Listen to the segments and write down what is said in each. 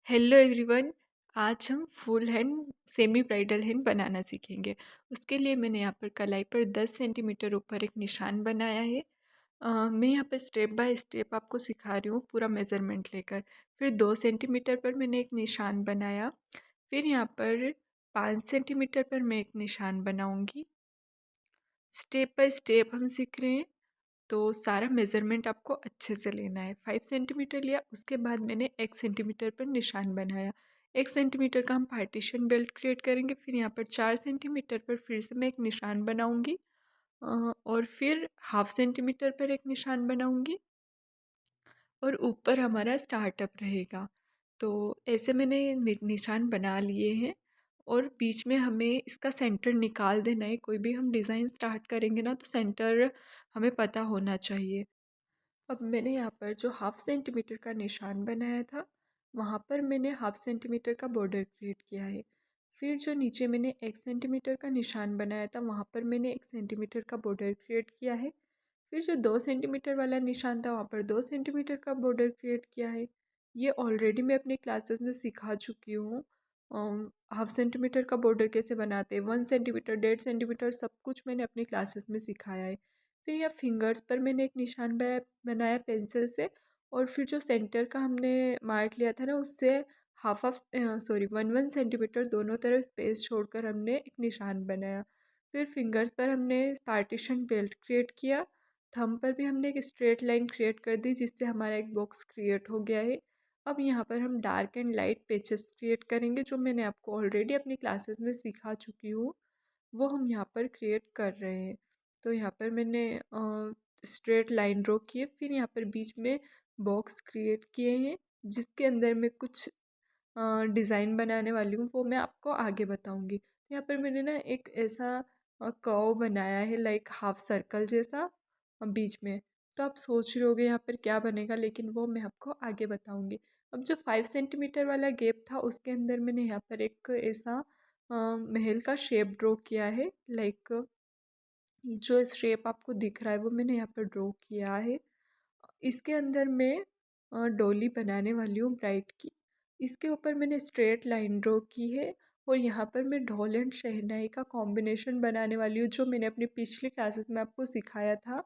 Hello everyone. आज हम full hand semi bridal hand बनाना सीखेंगे। उसके लिए मैंने यहाँ पर कलाई पर 10 सेंटीमीटर ऊपर एक निशान बनाया है। मैं यहाँ पर स्टेप बाय स्टेप आपको सिखा रही हूँ पूरा मेज़रमेंट लेकर। फिर 2 सेंटीमीटर पर मैंने एक निशान बनाया। फिर यहाँ पर 5 सेंटीमीटर पर मैं एक निशान बनाऊँगी। स्टेप बाय स्टेप हम सीख रहे हैं, तो सारा मेज़रमेंट आपको अच्छे से लेना है। 5 सेंटीमीटर लिया, उसके बाद मैंने 1 सेंटीमीटर पर निशान बनाया। 1 सेंटीमीटर का हम पार्टीशन बेल्ट क्रिएट करेंगे। फिर यहाँ पर 4 सेंटीमीटर पर फिर से मैं एक निशान बनाऊंगी और फिर हाफ सेंटीमीटर पर एक निशान बनाऊंगी और ऊपर हमारा स्टार्टअप रहेगा। तो ऐसे मैंने निशान बना लिए हैं और बीच में हमें इसका सेंटर निकाल देना है। कोई भी हम डिज़ाइन स्टार्ट करेंगे ना, तो सेंटर हमें पता होना चाहिए। अब मैंने यहाँ पर जो हाफ सेंटीमीटर का निशान बनाया था, वहाँ पर मैंने हाफ सेंटीमीटर का बॉर्डर क्रिएट किया है। फिर जो नीचे मैंने 1 सेंटीमीटर का निशान बनाया था, वहाँ पर मैंने 1 सेंटीमीटर का बॉर्डर क्रिएट किया है। फिर जो 2 सेंटीमीटर वाला निशान था, वहाँ पर 2 सेंटीमीटर का बॉर्डर क्रिएट किया है। ये ऑलरेडी मैं अपनी क्लासेस में सिखा चुकी हूँ। हाफ सेंटीमीटर का बॉर्डर कैसे बनाते हैं, 1 सेंटीमीटर, 1.5 सेंटीमीटर, सब कुछ मैंने अपनी क्लासेस में सिखाया है। फिर यहाँ फिंगर्स पर मैंने एक निशान बनाया पेंसिल से, और फिर जो सेंटर का हमने मार्क लिया था ना, उससे हाफ हाफ सॉरी 1 1 सेंटीमीटर दोनों तरफ स्पेस छोड़कर हमने एक निशान बनाया। फिर फिंगर्स पर हमने पार्टीशन बेल्ट क्रिएट किया। थंब पर भी हमने एक स्ट्रेट लाइन क्रिएट कर दी, जिससे हमारा एक बॉक्स क्रिएट हो गया है। अब यहाँ पर हम dark and light patches create करेंगे, जो मैंने आपको ऑलरेडी अपनी क्लासेस में सिखा चुकी हूँ। वो हम यहाँ पर क्रिएट कर रहे हैं। तो यहाँ पर मैंने स्ट्रेट लाइन ड्रॉ की है। फिर यहाँ पर बीच में बॉक्स क्रिएट किए हैं, जिसके अंदर मैं कुछ डिज़ाइन बनाने वाली हूँ, वो मैं आपको आगे बताऊँगी। यहाँ पर मैंने ना एक ऐसा कर्व बनाया है, लाइक हाफ सर्कल जैसा बीच में। तो आप सोच रहे होगे यहाँ पर क्या बनेगा, लेकिन वो मैं आपको आगे बताऊँगी। अब जो 5 सेंटीमीटर वाला गैप था, उसके अंदर मैंने यहाँ पर एक ऐसा महल का शेप ड्रॉ किया है। लाइक जो शेप आपको दिख रहा है, वो मैंने यहाँ पर ड्रॉ किया है। इसके अंदर मैं डोली बनाने वाली हूँ ब्राइड की। इसके ऊपर मैंने स्ट्रेट लाइन ड्रॉ की है, और यहाँ पर मैं ढोल एंड शहनाई का कॉम्बिनेशन बनाने वाली हूँ, जो मैंने अपनी पिछली क्लासेस में आपको सिखाया था।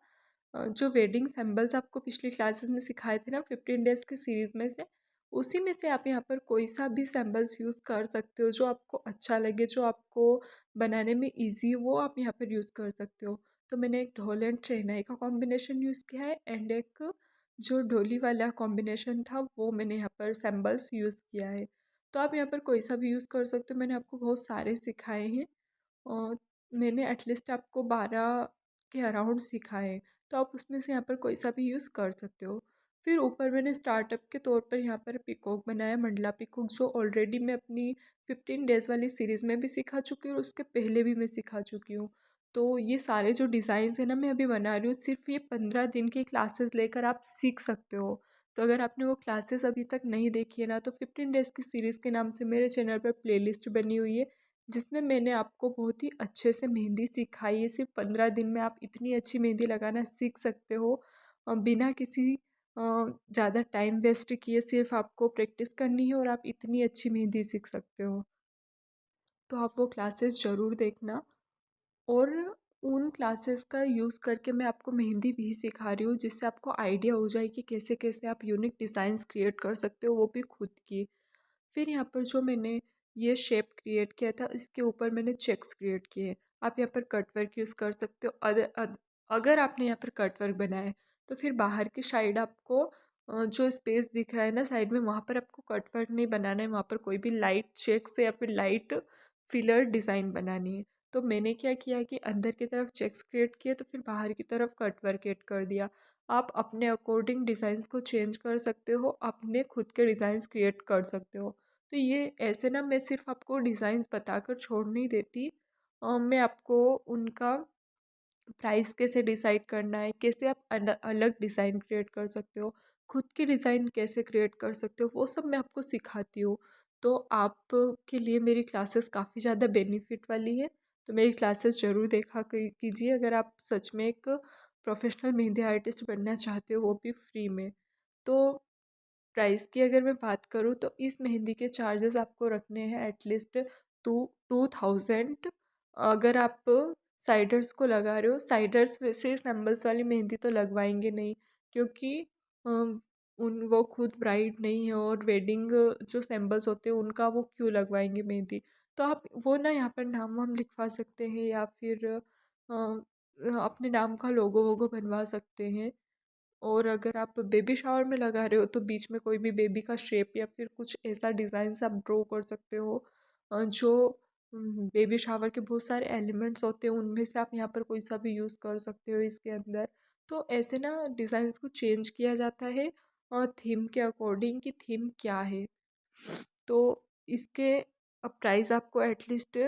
जो वेडिंग सिंबल्स आपको पिछली क्लासेस में सिखाए थे ना, 15 डेज़ की सीरीज़ में से, उसी में से आप यहाँ पर कोई सा भी सिंबल्स यूज़ कर सकते हो, जो आपको अच्छा लगे, जो आपको बनाने में ईजी हो, वो आप यहाँ पर यूज़ कर सकते हो। तो मैंने एक ढोल एंड शहनाई का कॉम्बिनेशन यूज़ किया है, एंड एक जो डोली वाला कॉम्बिनेशन था, वो मैंने यहाँ पर सिंबल्स यूज़ किया है। तो आप यहाँ पर कोई सा भी यूज़ कर सकते हो। मैंने आपको बहुत सारे सिखाए हैं, और मैंने एटलीस्ट आपको 12 के अराउंड सिखाए हैं। तो आप उसमें से यहाँ पर कोई सा भी यूज़ कर सकते हो। फिर ऊपर मैंने स्टार्टअप के तौर पर यहाँ पर पिकॉक बनाया, मंडला पिकॉक, जो ऑलरेडी मैं अपनी 15 डेज़ वाली सीरीज़ में भी सिखा चुकी हूँ और उसके पहले भी मैं सिखा चुकी हूँ। तो ये सारे जो डिज़ाइंस हैं ना, मैं अभी बना रही हूँ, सिर्फ ये 15 दिन की क्लासेस लेकर आप सीख सकते हो। तो अगर आपने वो क्लासेस अभी तक नहीं देखी है ना, तो 15 डेज़ की सीरीज़ के नाम से मेरे चैनल पर प्लेलिस्ट बनी हुई है, जिसमें मैंने आपको बहुत ही अच्छे से मेहंदी सिखाई है। सिर्फ 15 दिन में आप इतनी अच्छी मेहंदी लगाना सीख सकते हो, बिना किसी ज़्यादा टाइम वेस्ट किए। सिर्फ आपको प्रैक्टिस करनी है और आप इतनी अच्छी मेहंदी सीख सकते हो। तो आप वो क्लासेस ज़रूर देखना। और उन क्लासेस का यूज़ करके मैं आपको मेहंदी भी सिखा रही हूँ, जिससे आपको आइडिया हो जाए कि कैसे कैसे आप यूनिक डिज़ाइंस क्रिएट कर सकते हो, वो भी खुद की। फिर यहाँ पर जो मैंने ये शेप क्रिएट किया था, इसके ऊपर मैंने चेक्स क्रिएट किए हैं। आप यहाँ पर कट वर्क यूज़ कर सकते हो। अगर आपने यहाँ पर कट वर्क बनाया है, तो फिर बाहर की साइड आपको जो स्पेस दिख रहा है ना साइड में, वहाँ पर आपको कट वर्क नहीं बनाना है। वहाँ पर कोई भी लाइट चेक्स या फिर लाइट फिलर डिज़ाइन बनानी है। तो मैंने क्या किया कि अंदर की तरफ चेक्स क्रिएट किए, तो फिर बाहर की तरफ कट वर्क ऐड कर दिया। आप अपने अकॉर्डिंग डिज़ाइंस को चेंज कर सकते हो, अपने खुद के डिज़ाइंस क्रिएट कर सकते हो। तो ये ऐसे ना, मैं सिर्फ आपको डिज़ाइंस बताकर छोड़ नहीं देती, मैं आपको उनका प्राइस कैसे डिसाइड करना है, कैसे आप अलग डिज़ाइन क्रिएट कर सकते हो, खुद की डिज़ाइन कैसे क्रिएट कर सकते हो, वो सब मैं आपको सिखाती हूँ। तो आपके लिए मेरी क्लासेस काफ़ी ज़्यादा बेनिफिट वाली है। तो मेरी क्लासेस ज़रूर देखा कीजिए, अगर आप सच में एक प्रोफेशनल मेहंदी आर्टिस्ट बनना चाहते हो, वो भी फ्री में। तो प्राइस की अगर मैं बात करूँ तो इस मेहंदी के चार्जेस आपको रखने हैं एटलीस्ट 2000। अगर आप साइडर्स को लगा रहे हो, साइडर्स वैसे सैम्बल्स वाली मेहंदी तो लगवाएंगे नहीं, क्योंकि उन वो खुद ब्राइड नहीं है, और वेडिंग जो सैम्बल्स होते हैं उनका वो क्यों लगवाएंगे मेहंदी। तो आप वो ना यहाँ पर नाम वाम लिखवा सकते हैं, या फिर अपने नाम का लोगो वोगो बनवा सकते हैं। और अगर आप बेबी शावर में लगा रहे हो तो बीच में कोई भी बेबी का शेप या फिर कुछ ऐसा डिज़ाइन आप ड्रॉ कर सकते हो, जो बेबी शावर के बहुत सारे एलिमेंट्स होते हैं उनमें से आप यहाँ पर कोई सा भी यूज़ कर सकते हो इसके अंदर। तो ऐसे ना डिज़ाइंस को चेंज किया जाता है और थीम के अकॉर्डिंग कि थीम क्या है। तो इसके प्राइस आपको एटलीस्ट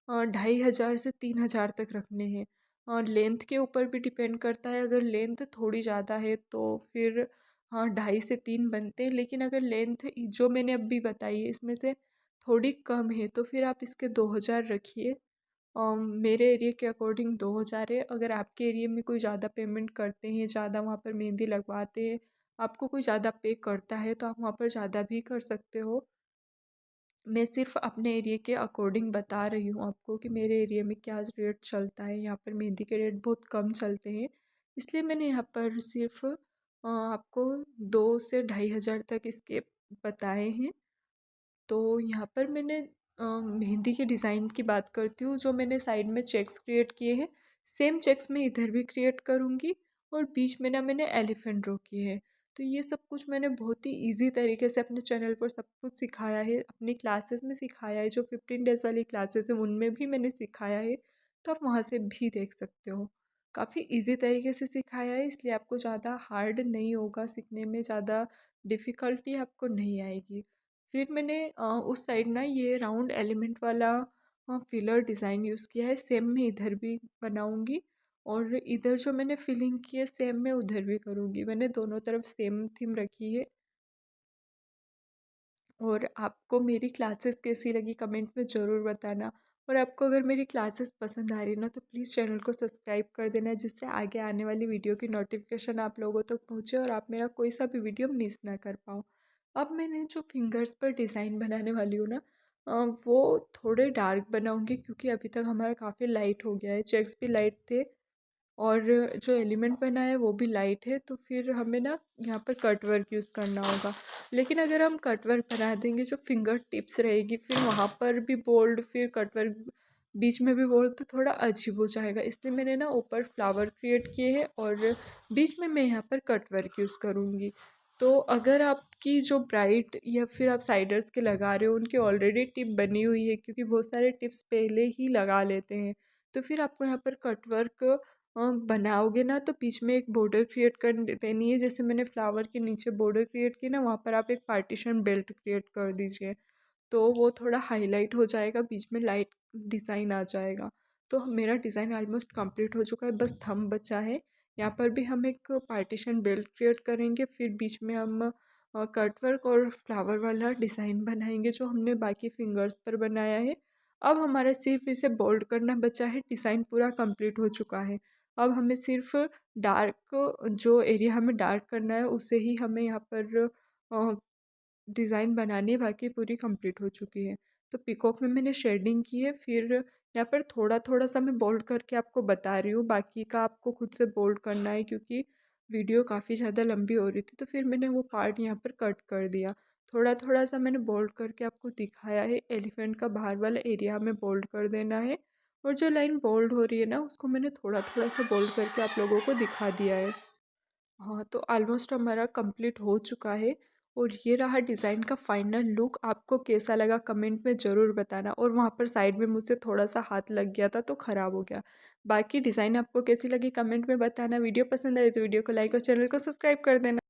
2500 से 3000 तक रखने हैं। और लेंथ के ऊपर भी डिपेंड करता है, अगर लेंथ थोड़ी ज़्यादा है तो फिर हाँ 2.5 से 3 बनते हैं, लेकिन अगर लेंथ जो मैंने अभी बताई है इसमें से थोड़ी कम है तो फिर आप इसके 2000 रखिए। मेरे एरिया के अकॉर्डिंग 2000 है। अगर आपके एरिया में कोई ज़्यादा पेमेंट करते हैं, ज़्यादा वहाँ पर मेहंदी लगवाते हैं, आपको कोई ज़्यादा पे करता है तो आप वहाँ पर ज़्यादा भी कर सकते हो। मैं सिर्फ अपने एरिया के अकॉर्डिंग बता रही हूँ आपको कि मेरे एरिया में क्या रेट चलता है। यहाँ पर मेहंदी के रेट बहुत कम चलते हैं, इसलिए मैंने यहाँ पर सिर्फ आपको 2 से 2500 तक इसके बताए हैं। तो यहाँ पर मैंने मेहंदी के डिज़ाइन की बात करती हूँ। जो मैंने साइड में चेक्स क्रिएट किए हैं, सेम चेक्स मैं इधर भी क्रिएट करूँगी, और बीच में ना मैंने एलिफेंट ड्रॉ किए हैं। तो ये सब कुछ मैंने बहुत ही इजी तरीके से अपने चैनल पर सब कुछ सिखाया है, अपनी क्लासेस में सिखाया है। जो 15 डेज़ वाली क्लासेस हैं उनमें भी मैंने सिखाया है, तो आप वहाँ से भी देख सकते हो। काफ़ी इजी तरीके से सिखाया है, इसलिए आपको ज़्यादा हार्ड नहीं होगा सीखने में, ज़्यादा डिफ़िकल्टी आपको नहीं आएगी। फिर मैंने उस साइड ना ये राउंड एलिमेंट वाला फिलर डिज़ाइन यूज़ किया है, सेम मैं इधर भी बनाऊंगी। और इधर जो मैंने फिलिंग की है सेम मैं उधर भी करूँगी। मैंने दोनों तरफ सेम थीम रखी है। और आपको मेरी क्लासेस कैसी लगी कमेंट में ज़रूर बताना। और आपको अगर मेरी क्लासेस पसंद आ रही है ना तो प्लीज़ चैनल को सब्सक्राइब कर देना, जिससे आगे आने वाली वीडियो की नोटिफिकेशन आप लोगों तक पहुँचे और आप मेरा कोई सा भी वीडियो मिस ना कर पाओ। अब मैंने जो फिंगर्स पर डिज़ाइन बनाने वाली हूँ ना, वो थोड़े डार्क बनाऊँगी, क्योंकि अभी तक हमारा काफ़ी लाइट हो गया है, चेक्स भी लाइट थे और जो एलिमेंट बना है वो भी लाइट है। तो फिर हमें ना यहाँ पर कट वर्क यूज़ करना होगा। लेकिन अगर हम कट वर्क बना देंगे, जो फिंगर टिप्स रहेगी फिर वहाँ पर भी बोल्ड, फिर कट वर्क बीच में भी बोल्ड, तो थोड़ा अजीब हो जाएगा। इसलिए मैंने ना ऊपर फ्लावर क्रिएट किए हैं और बीच में मैं यहाँ पर कट वर्क यूज़ करूँगी। तो अगर आपकी जो ब्राइट या फिर आप साइडर्स के लगा रहे हो उनकी ऑलरेडी टिप बनी हुई है, क्योंकि बहुत सारे टिप्स पहले ही लगा लेते हैं, तो फिर आपको यहाँ पर कट वर्क बनाओगे ना तो बीच में एक बॉर्डर क्रिएट कर देनी है। जैसे मैंने फ्लावर के नीचे बॉर्डर क्रिएट की ना, वहाँ पर आप एक पार्टीशन बेल्ट क्रिएट कर दीजिए, तो वो थोड़ा हाईलाइट हो जाएगा, बीच में लाइट डिज़ाइन आ जाएगा। तो मेरा डिज़ाइन ऑलमोस्ट कंप्लीट हो चुका है, बस थंब बचा है। यहाँ पर भी हम एक पार्टीशन बेल्ट क्रिएट करेंगे, फिर बीच में हम कट वर्क और फ्लावर वाला डिज़ाइन बनाएंगे जो हमने बाकी फिंगर्स पर बनाया है। अब हमारा सिर्फ इसे बोल्ड करना बचा है, डिज़ाइन पूरा कंप्लीट हो चुका है। अब हमें सिर्फ डार्क, जो एरिया हमें डार्क करना है उसे ही हमें यहाँ पर डिज़ाइन बनानी है, बाकी पूरी कंप्लीट हो चुकी है। तो पीकॉक में मैंने शेडिंग की है, फिर यहाँ पर थोड़ा थोड़ा सा मैं बोल्ड करके आपको बता रही हूँ, बाकी का आपको खुद से बोल्ड करना है, क्योंकि वीडियो काफ़ी ज़्यादा लंबी हो रही थी तो फिर मैंने वो पार्ट यहाँ पर कट कर दिया। थोड़ा थोड़ा सा मैंने बोल्ड करके आपको दिखाया है। एलिफेंट का बाहर वाला एरिया हमें बोल्ड कर देना है, और जो लाइन बोल्ड हो रही है ना उसको मैंने थोड़ा थोड़ा सा बोल्ड करके आप लोगों को दिखा दिया है। हाँ, तो ऑलमोस्ट हमारा कंप्लीट हो चुका है, और ये रहा डिज़ाइन का फाइनल लुक। आपको कैसा लगा कमेंट में ज़रूर बताना। और वहाँ पर साइड में मुझसे थोड़ा सा हाथ लग गया था तो ख़राब हो गया। बाकी डिज़ाइन आपको कैसी लगी कमेंट में बताना। वीडियो पसंद आए तो वीडियो को लाइक और चैनल को सब्सक्राइब कर देना।